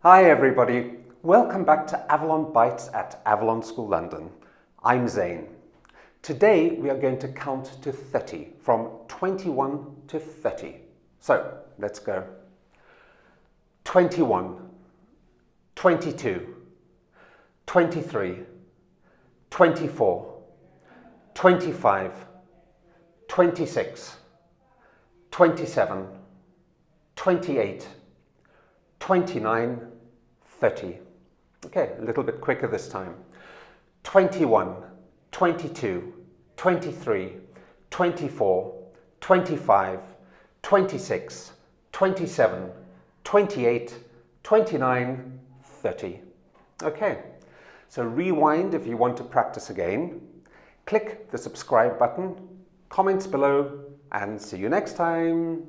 Hi everybody, welcome back to Avalon Bytes at Avalon School London. I'm Zane. Today we are going to count to 30, from 21 to 30. So let's go. 21, 22, 23, 24, 25, 26, 27, 28, 29, 30. Okay, a little bit quicker this time. 21, 22, 23, 24, 25, 26, 27, 28, 29, 30. Okay, so rewind if you want to practice again. Click the subscribe button, comments below, and see you next time.